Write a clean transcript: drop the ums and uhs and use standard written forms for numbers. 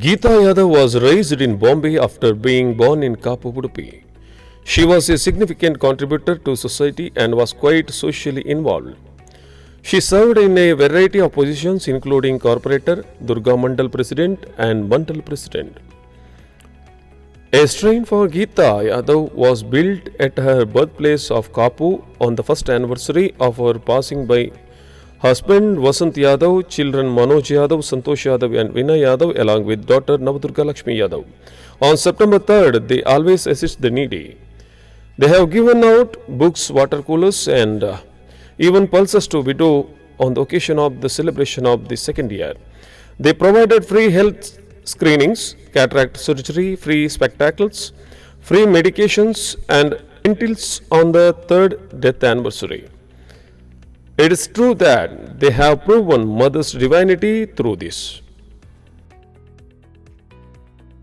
Geeta Yadav was raised in Bombay after being born in Kapu, Udupi. She was a significant contributor to society and was quite socially involved. She served in a variety of positions including corporator, Durga Mandal president and Mandal president. A shrine for Geeta Yadav was built at her birthplace of Kapu on the first anniversary of her passing by husband Vasant Yadav, children Manoj Yadav, Santosh Yadav and Vinay Yadav along with daughter Navadurga Lakshmi Yadav. On September 3rd, they always assist the needy. They have given out books, water coolers and even pulses to widow on the occasion of the celebration of the second year. They provided free health screenings, cataract surgery, free spectacles, free medications and until on the third death anniversary. It is true that they have proven Mother's divinity through this.